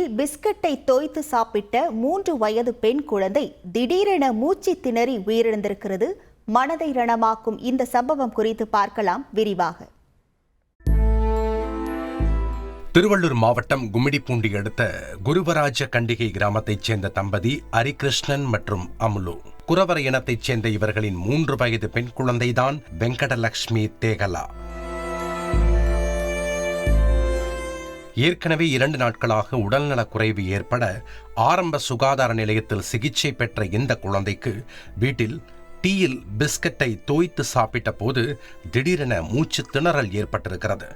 வீட்டில் பிஸ்கட்டை தோய்த்து சாப்பிட்ட 3 வயது பெண் குழந்தை திடீரென மூச்சு திணறி உயிரிழந்திருக்கிறது. மனதை ரணமாக்கும் இந்த சம்பவம் குறித்து பார்க்கலாம் விரிவாக. திருவள்ளூர் மாவட்டம் கும்மிடிப்பூண்டி அடுத்த குருவராஜ கண்டிகை கிராமத்தைச் சேர்ந்த தம்பதி ஹரிகிருஷ்ணன் மற்றும் அமுலு. குறவர இனத்தைச் சேர்ந்த இவர்களின் 3 வயது பெண் குழந்தைதான் வெங்கடலட்சுமி தேகலா. ஏற்கனவே 2 நாட்களாக உடல்நலக் குறைவு ஏற்பட ஆரம்ப சுகாதார நிலையத்தில் சிகிச்சை பெற்ற இந்த குழந்தைக்கு வீட்டில் டீயில் பிஸ்கட்டை தோய்த்து சாப்பிட்ட போது திடீரென மூச்சு திணறல் ஏற்பட்டிருக்கிறது.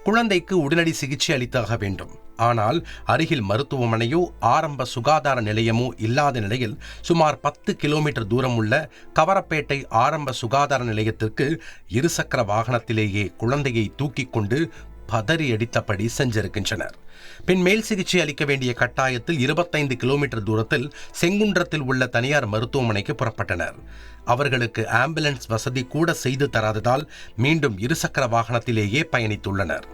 குழந்தைக்கு உடனடி சிகிச்சை அளித்தாக வேண்டும். ஆனால் அருகில் மருத்துவமனையோ ஆரம்ப சுகாதார நிலையமோ இல்லாத நிலையில் சுமார் 10 கிலோமீட்டர் தூரம் உள்ள கவரப்பேட்டை ஆரம்ப சுகாதார நிலையத்திற்கு இருசக்கர வாகனத்திலேயே குழந்தையை தூக்கிக் கொண்டு பதறி அடித்தபடி சென்றிருக்கின்றனர். பின் மேல் சிகிச்சை அளிக்க வேண்டிய கட்டாயத்தில் 25 கிலோமீட்டர் தூரத்தில் செங்குன்றத்தில் உள்ள தனியார் மருத்துவமனைக்கு புறப்பட்டனர். அவர்களுக்கு ஆம்புலன்ஸ் வசதி கூட செய்து தராததால் மீண்டும் இருசக்கர வாகனத்திலேயே பயணித்துள்ளனர்.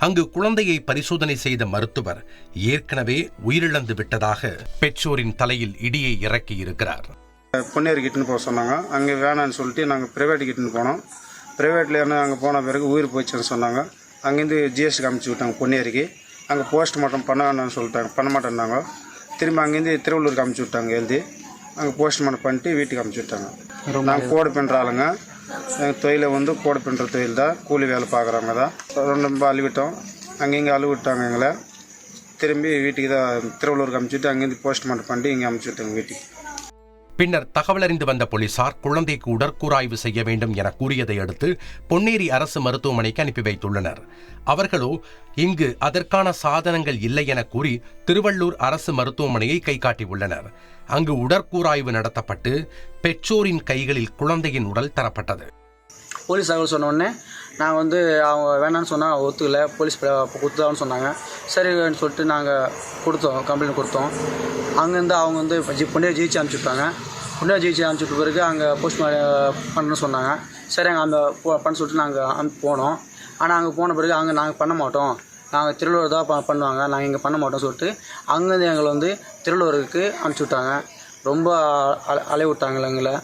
அங்கு குழந்தையை பரிசோதனை செய்த மருத்துவர் ஏற்கனவே உயிரிழந்து விட்டதாக பெற்றோரின் தலையில் இடியை இறக்கி இருக்கிறார். பொன்னேரி கிட்டுன்னு போக சொன்னாங்க. அங்கே வேணான்னு சொல்லிட்டு நாங்கள் பிரைவேட் கிட்டுன்னு போனோம். ப்ரைவேட்டில் என்ன அங்கே போன பிறகு உயிர் போச்சுன்னு சொன்னாங்க. அங்கேருந்து ஜிஎஸ்டிக்கு அமுச்சு விட்டாங்க பொன்னேரிக்கு. அங்கே போஸ்ட்மார்ட்டம் பண்ண வேணாம்னு சொல்லிட்டாங்க, பண்ண மாட்டேன்னாங்க. திரும்ப அங்கேருந்து திருவள்ளூருக்கு அமுச்சு விட்டாங்க. எழுதி அங்கே போஸ்ட்மார்ட்டம் பண்ணிட்டு வீட்டுக்கு அமுச்சு விட்டாங்க. நாங்கள் கோடு பின்னுற ஆளுங்க. எங்கள் தொழிலை வந்து கோடு பின்னுற தொழில் தான், கூலி வேலை பார்க்குறவங்க தான். ரொம்ப அழுவிட்டோம். அங்கேயும் அழுவிட்டாங்க எங்களை. திரும்பி வீட்டுக்கு தான் திருவள்ளூருக்கு அமுச்சுட்டு அங்கேருந்து போஸ்ட்மார்ட்டம் பண்ணிட்டு இங்கே அமுச்சு விட்டாங்க வீட்டுக்கு. பின்னர் தகவலறிந்து வந்த போலீசார் குழந்தைக்கு உடற்கூராய்வு செய்ய வேண்டும் என கூறியதை அடுத்து பொன்னேரி அரசு மருத்துவமனைக்கு அனுப்பி வைத்துள்ளனர். அவர்களோ இங்கு அதற்கான சாதனங்கள் இல்லை என கூறி திருவள்ளூர் அரசு மருத்துவமனையை கை காட்டியுள்ளனர். அங்கு உடற்கூராய்வு நடத்தப்பட்டு பெற்றோரின் கைகளில் குழந்தையின் உடல் தரப்பட்டது. போலீஸ் தகவல் சொன்ன உடனே நாங்கள் வந்து அவங்க வேணான்னு சொன்னால் ஒத்துக்கல, போலீஸ் கொடுத்தான்னு சொன்னாங்க. சரின்னு சொல்லிட்டு நாங்கள் கொடுத்தோம், கம்ப்ளைண்ட் கொடுத்தோம். அங்கேருந்து அவங்க வந்து பொன்னேரி ஜிஹெச் அனுப்பிச்சுட்டாங்க. பொன்னேரி ஜிஹெச் அனுப்பிச்சுட்ட பிறகு அங்கே போஸ்ட்மார்ட்டம் பண்ணணும்னு சொன்னாங்க. சரி அங்கே அந்த பண்ண சொல்லிட்டு நாங்கள் போனோம். ஆனால் அங்கே போன பிறகு அங்கே நாங்கள் பண்ண மாட்டோம், நாங்கள் திருவள்ளூர் தான் பண்ணுவாங்க, நாங்கள் இங்கே பண்ண மாட்டோம் சொல்லிட்டு அங்கேருந்து எங்களை வந்து திருவள்ளூருக்கு அனுப்பிச்சி விட்டாங்க. ரொம்ப அலைய விட்டாங்க எங்களை.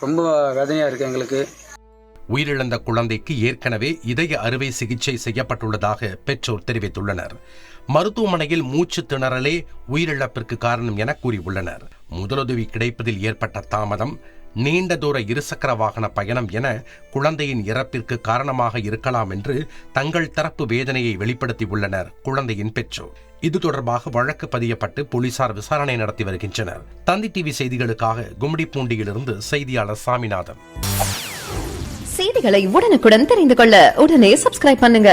ரொம்ப வேதனையாக இருக்குது எங்களுக்கு. உயிரிழந்த குழந்தைக்கு ஏற்கனவே இதய அறுவை சிகிச்சை செய்யப்பட்டுள்ளதாக பெற்றோர் தெரிவித்துள்ளனர். மருத்துவமனையில் மூச்சு திணறலே உயிரிழப்பிற்கு காரணம் என கூறியுள்ளனர். முதலுதவி கிடைப்பதில் ஏற்பட்ட தாமதம், நீண்ட தூர இருசக்கர வாகன பயணம் என குழந்தையின் இறப்பிற்கு காரணமாக இருக்கலாம் என்று தங்கள் தரப்பு வேதனையை வெளிப்படுத்தியுள்ளனர் குழந்தையின் பெற்றோர். இது தொடர்பாக வழக்கு பதியப்பட்டு போலீசார் விசாரணை நடத்தி வருகின்றனர். தந்தி டிவி செய்திகளுக்காக கும்மிடிப்பூண்டியிலிருந்து செய்தியாளர் சாமிநாதன். செய்திகளை உடனுக்குடன் தெரிந்து கொள்ள உடனே சப்ஸ்கிரைப் பண்ணுங்க.